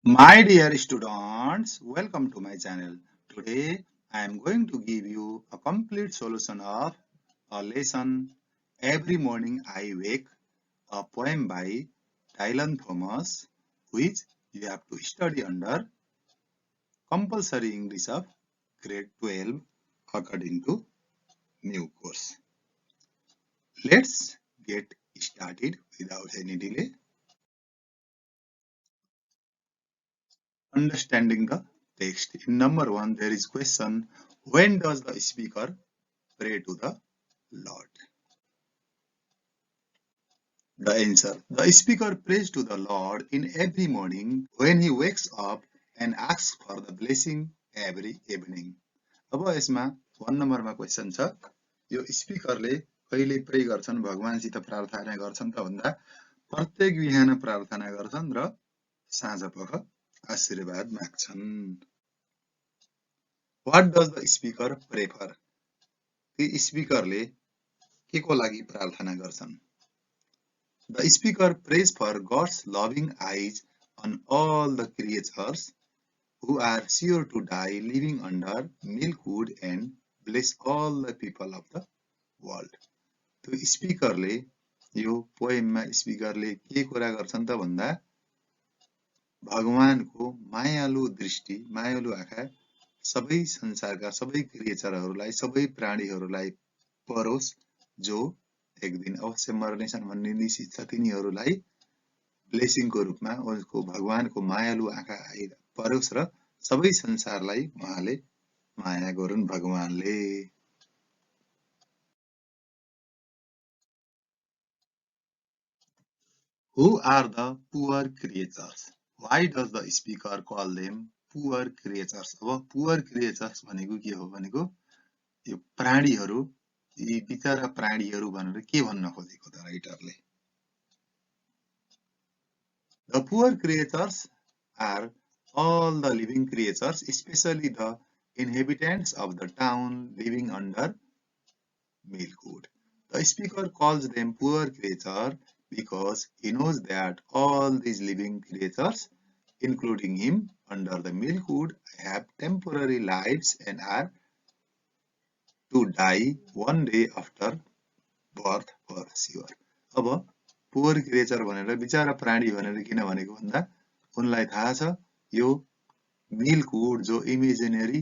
My dear students, welcome to my channel. Today I am going to give you a complete solution of a lesson. Every morning I wake, a poem by Dylan Thomas, which you have to study under compulsory English of grade 12 according to new course. Let's get started without any delay. Understanding the text. In number 1, there is question, when does the speaker pray to the Lord? The answer, the speaker prays to the Lord in every morning when he wakes up and asks for the blessing every evening. अब यसमा 1 नम्बरमा question छ, यो स्पिकरले कहिले pray गर्छन्, भगवानसित प्रार्थना गर्छन् त भन्दा प्रत्येक बिहान प्रार्थना गर्छन् र साँझपख आशीर्वाद माग्छन्। What does the speaker pray for? ती स्पिकरले के को लागि प्रार्थना गर्छन्? The speaker prays for God's loving eyes on all the creatures who are sure to die living under milkwood and bless all the people of the world. त्यो स्पिकरले यो पोएममा स्पिकरले के कुरा गर्छन् त भन्दा भगवानको मायालु दृष्टि, मायालु आँखा सबै संसारका सबै क्रिएचरहरूलाई, सबै प्राणीहरूलाई परोस् जो एक दिन अवश्य मर्नेछन् भन्ने निश्चित छ, तिनीहरूलाई ब्लेसिङको रूपमा उसको भगवानको मायालु आँखा परोस् र सबै संसारलाई उहाँले माया गरून् भगवानले। Who are the poor creatures? Why does the speaker call them poor creatures? अब poor creatures भनेको के हो भनेको यो प्राणीहरू, यी बिचारा प्राणीहरू भनेर के भन्न खोजेको त राइटरले? The poor creatures are all the living creatures, especially the inhabitants of the town living under milkwood. The speaker calls them poor creatures because he knows that all these living creatures, including him, under the milkwood, have temporary lives and are to die one day after birth for sure. अब पोर creature भनेर बिचारा प्राणी भनेर किन भनेको भन्दा उनलाई थाहा छ यो मिल्कवुड जो इमेजिनरी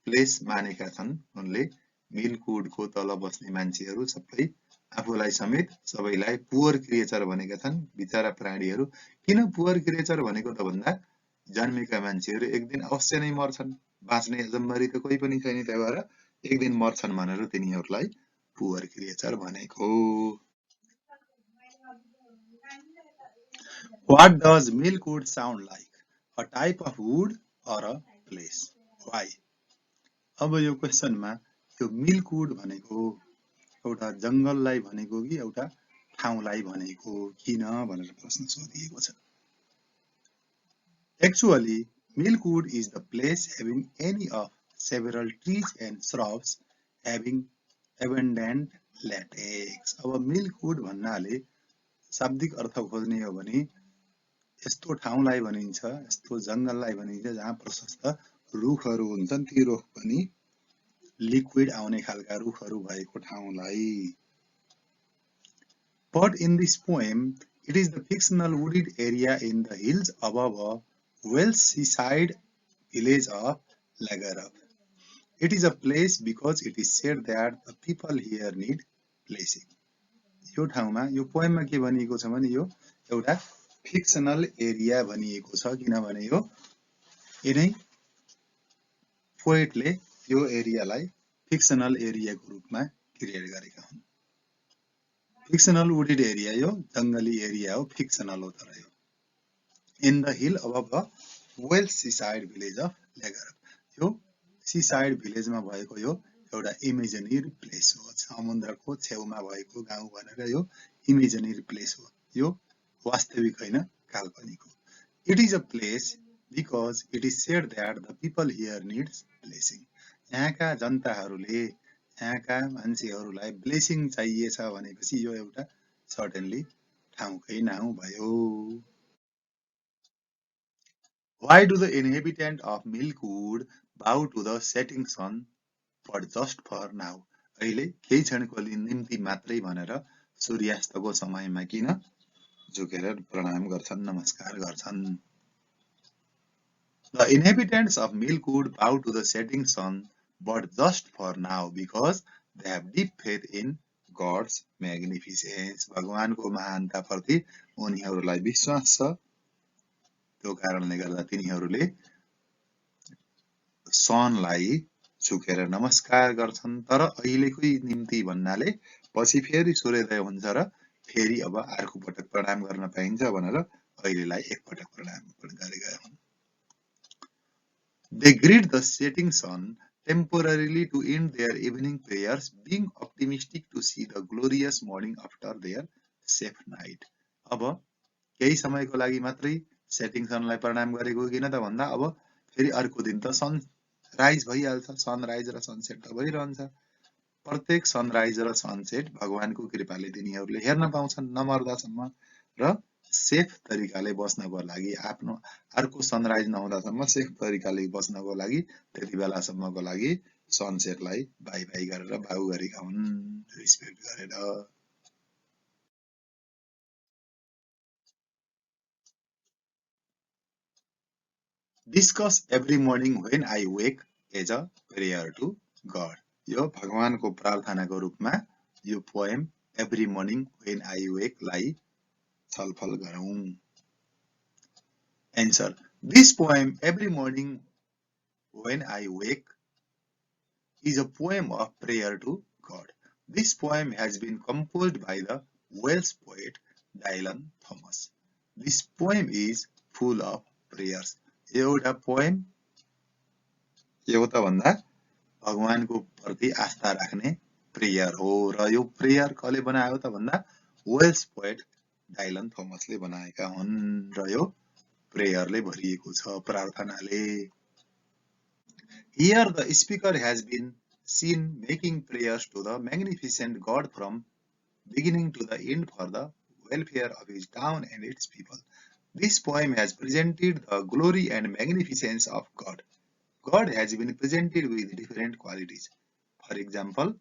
प्लेस मानेका छन्, उनले मिल्कवुडको तल बस्ने मान्छेहरू सबै आफूलाई समेत सबैलाई पुअर क्रिएचर भनेका छन्, बिचारा प्राणीहरू। किन पुअर क्रिएचर भनेको त भन्दा जन्मेका मान्छेहरू एक दिन अवश्य नै मर्छन्, बाँच्ने जम्मरी त कोही पनि छैन, त्यही भएर एक दिन मर्छन् भनेर तिनीहरूलाई पुअर क्रिएचर भनेको। What does milkwood sound like? A type of wood or a place? Why? अब यो क्वेशनमा यो मिल्कवुड भनेको एउटा जंगललाई भनेको कि एउटा ठाउँलाई भनेको किन भनेर प्रश्न सोधिएको छ। Actually, milkwood is the place having any of several trees and shrubs having abundant latex. अब मिल्कवुड भन्नाले शाब्दिक अर्थ खोज्ने हो भने यस्तो ठाउँलाई भनिन्छ, यस्तो जंगललाई भनिन्छ जहाँ प्रशस्त रुखहरू हुन्छन्, ती रुख पनि लिक्विड आउने खालका रुखहरू भएको ठाउँलाई। But in this poem, it is the fictional wooded area in the hills above a Welsh seaside village of Lagarab. It is a place because it is said that the people here need blessing. यो ठाउँमा यो पोएममा के भनिएको छ भने यो एउटा fictional area भनिएको छ, किनभने यो यिनै पोएटले यो एरियालाई फिक्सनल एरियाको रूपमा क्रिएट गरेका हुन्। फिक्सनल वुडेड एरिया यो जंगली एरिया हो, फिक्सनल हो तर यो। In the hill above the Wales seaside village of लेगरब, यो सीसाइड भिलेजमा भएको यो एउटा इमेजिनरी प्लेस हो, समुद्रको छेउमा भएको गाउँ भनेर यो इमेजिनरी प्लेस हो, यो वास्तविक हैन, काल्पनिक हो। It is a place because it is said that the people here needs blessing. यहाँका जनताहरूले, यहाँका मान्छेहरूलाई ब्लेसिङ चाहिएछ भनेपछि यो एउटा सर्टेनली ठाउँकै नाउँ भयो। Why do the inhabitants of Milkwood bow to the setting sun but just for now? अहिले केही क्षणको निम्ति मात्रै भनेर सूर्यास्तको समयमा किन झुकेर प्रणाम गर्छन्, नमस्कार गर्छन्? The inhabitants of Milkwood bow to the setting sun but just for now because they have deep faith in God's magnificence. भगवानको महानताप्रति उनीहरूलाई विश्वास छ, त्यो कारणले गर्दा तिनीहरूले सनलाई झुकेर नमस्कार गर्छन्। तर अहिलेकै निम्ति भन्नाले पछि फेरि सूर्योदय हुन्छ र फेरि अब अर्को पटक प्रणाम गर्न पाइन्छ भनेर अहिलेलाई एकपटक प्रणाम गरेका हुन्। They greet the setting sun temporarily to end their evening prayers, being optimistic to see the glorious morning after their safe night. अब केही समयको लागि मात्रै सेटिङ सनलाई प्रणाम गरेको किन त भन्दा अब फेरि अर्को दिन त सन राइज भइहाल्छ, सनराइज र सनसेट त भइरहन्छ। प्रत्येक सनराइज र सनसेट भगवानको कृपाले तिनीहरूले हेर्न पाउँछन् नमर्दासम्म र सेफ तरिकाले बस्नको लागि, आफ्नो अर्को सनराइज नहुँदासम्म सेफ तरिकाले बस्नको लागि त्यति बेलासम्मको लागि सनसेटलाई बाई बाई गरेर बाउ गरेका हुन्, रिस्पेक्ट गरेर। Discuss every morning when I wake as a prayer to God. यो भगवानको प्रार्थनाको रूपमा यो poem every morning when I wake लाई छलफल गरौं। Answer. This poem every morning when I wake is a poem of prayer to God. This poem has been composed by the Welsh poet Dylan Thomas. This poem is full of prayers. एउटा poem एउटा भन्दा भगवानको प्रति आस्था राख्ने prayer हो र यो prayer कसले बनायो त भन्दा वेल्स पोएट डाइलन थोमसले बनाएका हुन् र यो प्रेयरले भरिएको छ, प्रार्थनाले। Here the speaker has been seen making prayers to the magnificent God from beginning to the end for the welfare of his town and its people. This poem has presented the glory and magnificence of God. God has been presented with different qualities. For example,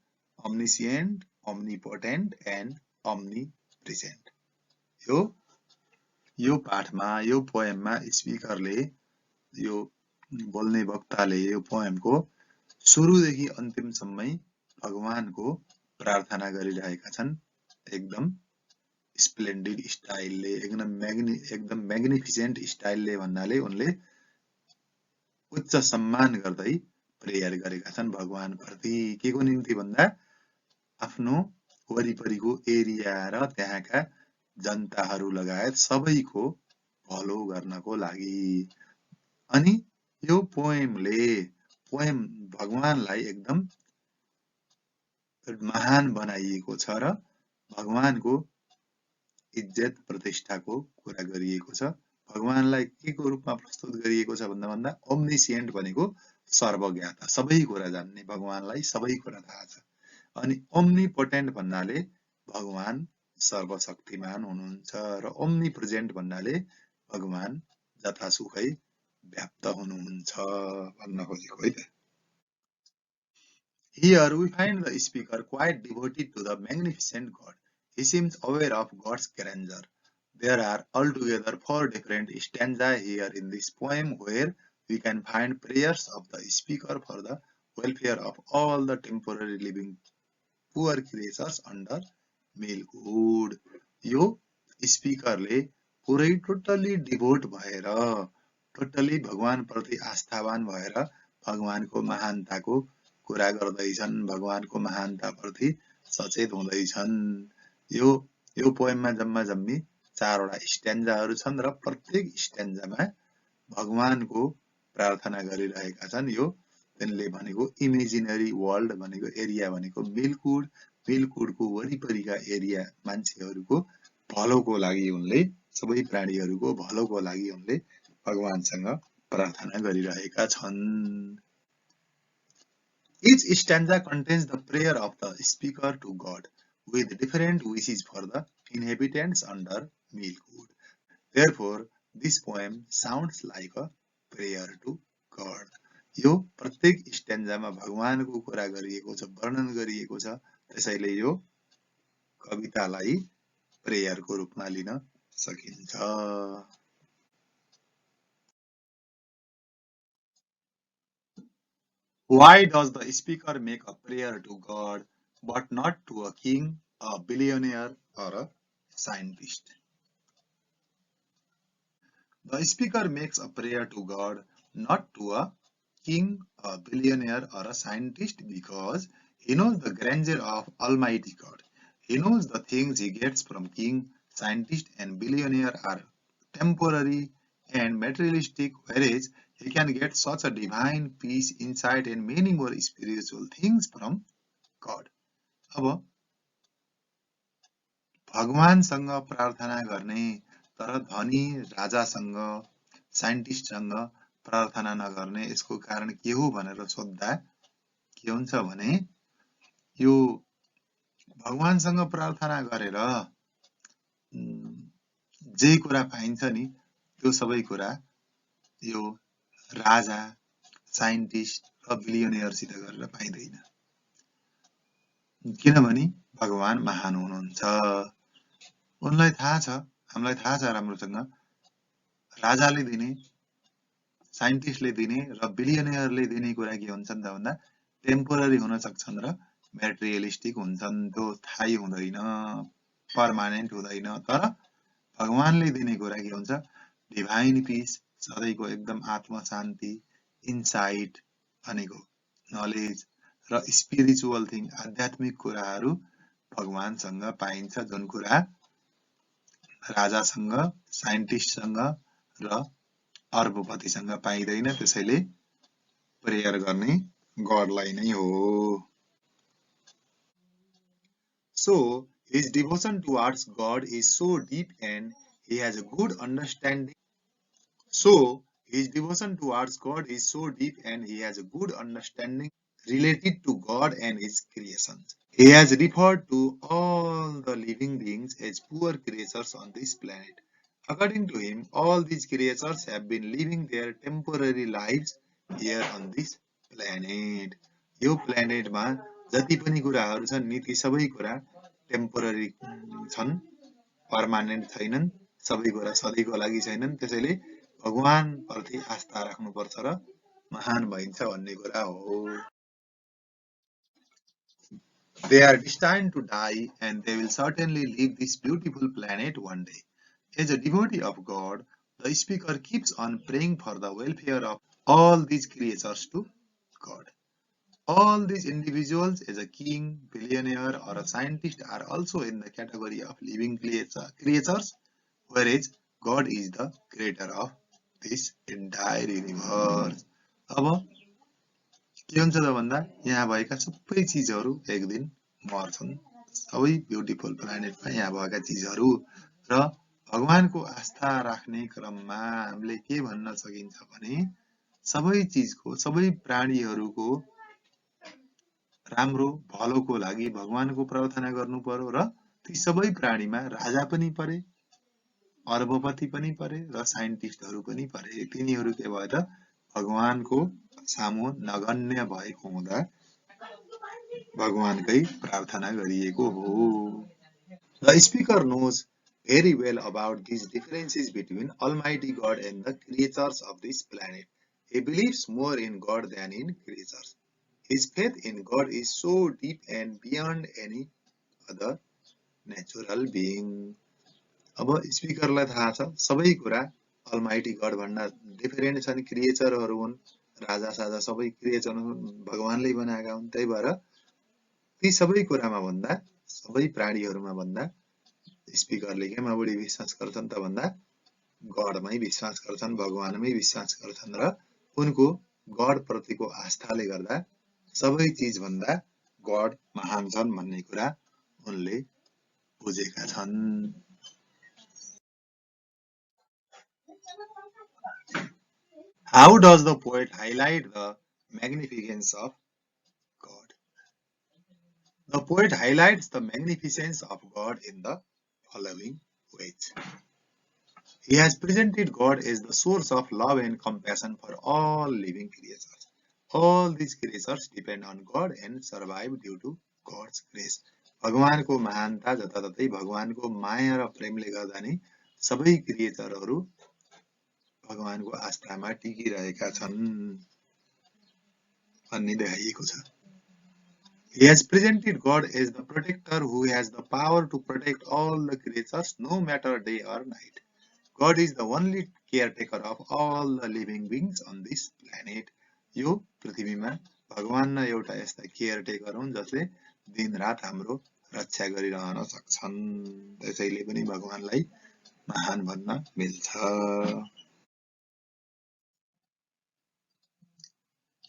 omniscient, omnipotent, and omnipresent. यो पाठमा, यो पोएममा स्पिकरले, यो बोल्ने वक्ताले यो पोएमको सुरुदेखि अन्तिमसम्मै भगवानको प्रार्थना गरिरहेका छन्। एकदम स्प्लेन्डिड स्टाइलले, एकदम म्याग्निफिसेन्ट स्टाइलले भन्नाले उनले उच्च सम्मान गर्दै प्रेयर गरेका छन् भगवान प्रति। के को निम्ति भन्दा आफ्नो वरिपरिको एरिया र त्यहाँका जनताहरू लगायत सबैको भलो गर्नको लागि। अनि यो पोएम भगवानलाई एकदम महान बनाइएको छ र भगवानको इज्जत प्रतिष्ठाको कुरा गरिएको छ। भगवानलाई के को रूपमा प्रस्तुत गरिएको छ भन्दा ओम्निसिएन्ट भनेको सर्वज्ञाता, सबै कुरा जान्ने, भगवानलाई सबै कुरा थाहा छ। अनि ओम्निपोटेन्ट भन्नाले भगवान सर्वशक्तिमान हुनुहुन्छ र ओम्निप्रेजेन्ट भन्नाले भगवान जथासुकै व्याप्त हुनुहुन्छ भन्न खोजेको है त। Here we find the speaker quite devoted to the magnificent God. He seems aware of God's grandeur. There are altogether 4 different stanzas here in this poem where we can find prayers of the speaker for the welfare of all the temporary living poor creatures under Milkwood. यो स्पिकरले पुरै totally devote भएर, totally भगवान प्रति आस्थावान भएर भगवानको महानताको कुरा गर्दैछन्, भगवानको महानता प्रति सचेत हुँदैछन्। यो पोएममा जम्मा जम्मी 4 वटा स्ट्यान्जाहरू छन् र प्रत्येक स्ट्यान्जामा भगवानको प्रार्थना गरिरहेका छन्। यो तिनले भनेको इमेजिनरी वर्ल्ड भनेको एरिया भनेको मिल्कवुडको वरिपरिका एरिया मान्छेहरूको भलोको लागि उनले, सबै प्राणीहरूको भलोको लागि उनले भगवानसँग प्रार्थना गरिरहेका छन्। Each stanza contains the prayer of the speaker to God, with different wishes for the inhabitants under Milkwood. Therefore, this poem sounds like a prayer to God. यो प्रत्येक स्ट्यान्जामा भगवानको कुरा गरिएको छ, वर्णन गरिएको छ, त्यसैले यो कवितालाई प्रेयरको रूपमा लिन सकिन्छ। Why does the speaker make a prayer to God but not to a king, a billionaire or a scientist? The speaker makes a prayer to God not to a king, a billionaire or a scientist because he knows the grandeur of Almighty God. He knows the things he gets from king, scientist and billionaire are temporary and materialistic, whereas he can get such a divine peace, insight and many more spiritual things from God. अब भगवानसँग प्रार्थना गर्ने तर धनी राजासँग साइन्टिस्टसँग प्रार्थना नगर्ने यसको कारण के हो भनेर सोध्दा के हुन्छ भने यो भगवानसँग प्रार्थना गरेर जे कुरा पाइन्छ नि त्यो सबै कुरा यो राजा साइन्टिस्ट र बिलियनियरसित गरेर पाइदैन, किनभने भगवान महान हुनुहुन्छ। उनलाई थाहा छ, हामीलाई थाहा छ राम्रोसँग, राजाले दिने, साइन्टिस्टले दिने र बिलियनियरले दिने कुरा के हुन्छन् त भन्दा टेम्पोररी हुन सक्छन् र मेटेरियलिस्टिक हुन्छन्, त्यो थाहै हुँदैन, पर्मानेन्ट हुँदैन। तर भगवानले दिने कुरा के हुन्छ, डिभाइन पीस, सधैँको एकदम आत्म शान्ति, इन्साइट भनेको नलेज र स्पिरिचुअल थिङ, आध्यात्मिक कुराहरू भगवानसँग पाइन्छ, जुन कुरा राजासँग, साइन्टिस्टसँग र अर्बपतिसँग पाइदैन। त्यसैले प्रेयर गर्ने गडलाई नै हो। So his devotion towards God is so deep and he has a good understanding. So his devotion towards God is so deep and he has a good understanding related to God and his creations. He has referred to all the living beings as poor creatures on this planet. According to him, all these creatures have been living their temporary lives here on this planet. यो प्लेनेटमा जति पनि कुराहरू छन् नि ती सबै कुरा temporary छन्, पर्मानेन्ट छैनन्, सबै कुरा सधैँको लागि छैनन्। त्यसैले भगवान प्रति आस्था राख्नुपर्छ र महान भइन्छ भन्ने कुरा हो। They are destined to die and they will certainly leave this beautiful planet one day. As a devotee of God, the speaker keeps on praying for the welfare of all these creatures to God. All these individuals, as a king, billionaire or a scientist, are also in the category of living creatures, whereas God is the creator of this entire universe. अब के हुन्छ त भन्दा यहाँ भएका सबै चीजहरू एक दिन मर्छन्, सबै ब्युटिफुल प्लानेटमा यहाँ भएका चीजहरू। र भगवानको आस्था राख्ने क्रममा हामीले के भन्न सकिन्छ भने सबै चीजको, सबै प्राणीहरूको राम्रो भलोको लागि भगवानको प्रार्थना गर्नु पर्यो र ती सबै प्राणीमा राजा पनि परे, अर्बपति पनि परे र साइन्टिस्टहरू पनि परे। तिनीहरू के भयो त भगवानको सामु नगण्य भएको हुँदा भगवानकै प्रार्थना गरिएको हो। The speaker knows very well about these differences between Almighty God and the creatures of this planet. He believes more in God than in creatures. His faith in God is so deep and beyond any other natural being. अब स्पिकरलाई थाहा छ सबै कुरा Almighty God भन्दा different छन्, क्रिएचरहरू हुन्, राजा साजा सबै क्रिएचर भगवानले बनाएका हुन्। त्यही भएर ती सबै कुरामा भन्दा, सबै प्राणीहरूमा भन्दा स्पिकरले केमा बढी विश्वास गर्छन् त भन्दा गडमै विश्वास गर्छन्, भगवानमै विश्वास गर्छन् र उनको गड प्रतिको आस्थाले गर्दा सबै चीज भन्दा गड महान छन् भन्ने कुरा उनले बुझेका छन्। How does the poet highlight the magnificence of God? The poet highlights the magnificence of God in the following ways. He has presented God as the source of love and compassion for all living creatures. All these creatures depend on God and survive due to God's grace. भगवानको महानता जताततै भगवानको माया र प्रेमले गर्दा नै सबै क्रिएचरहरू भगवानको आस्थामा टिकिरहेका छन् भन्ने देखाइएको छ. He has presented God as the protector who has the power to protect all the creatures no matter day or night. God is the only caretaker of all the living beings on this planet. यो पृथ्वीमा भगवान नै एउटा यस्ता caretaker हुन् जसले दिनरात हाम्रो रक्षा गरिरहन सक्छन्. त्यसैले पनि भगवानलाई महान भन्न मिल्छ.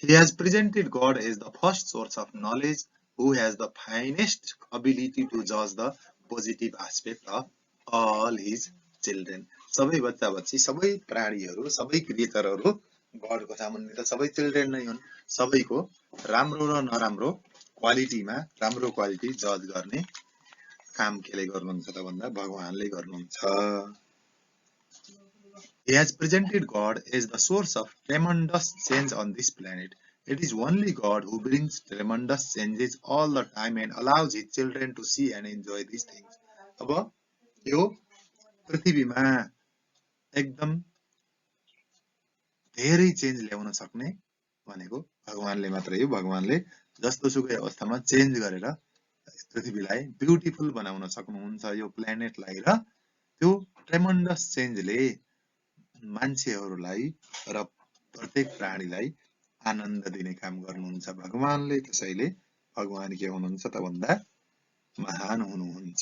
He has presented God as the first source of knowledge who has the finest ability to judge the positive aspect of all his children. सबै बच्चा बच्ची सबै प्राणीहरू सबै क्रिएचरहरू गडको सामुन्ने त सबै चिल्ड्रेन नै हुन्. सबैको राम्रो र नराम्रो क्वालिटीमा राम्रो क्वालिटी जज गर्ने काम केले गर्नुहुन्छ त भन्दा भगवानले गर्नुहुन्छ. He has presented God as the source of tremendous change on this planet. It is only God who brings tremendous changes all the time and allows his children to see and enjoy these things. अब यो पृथ्वीमा एकदम धेरै change ल्याउन सक्ने भनेको भगवानले मात्रै हो. भगवानले जस्तो सुकै अवस्थामा चेन्ज गरेर पृथ्वीलाई ब्युटिफुल बनाउन सक्नुहुन्छ यो प्लेनेटलाई. र त्यो ट्रेमेन्डस चेन्जले मान्छेहरूलाई र प्रत्येक प्राणीलाई आनन्द दिने काम गर्नुहुन्छ भगवानले. त्यसैले भगवान के हुनुहुन्छ त भन्दा महान हुनुहुन्छ.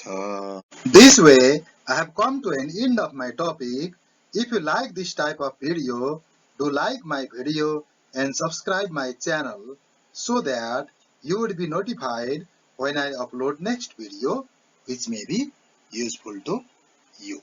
This way I have come to an end of my topic. If you like this type of video, do like my video and subscribe my channel so that you would be notified when I upload next video which may be useful to you.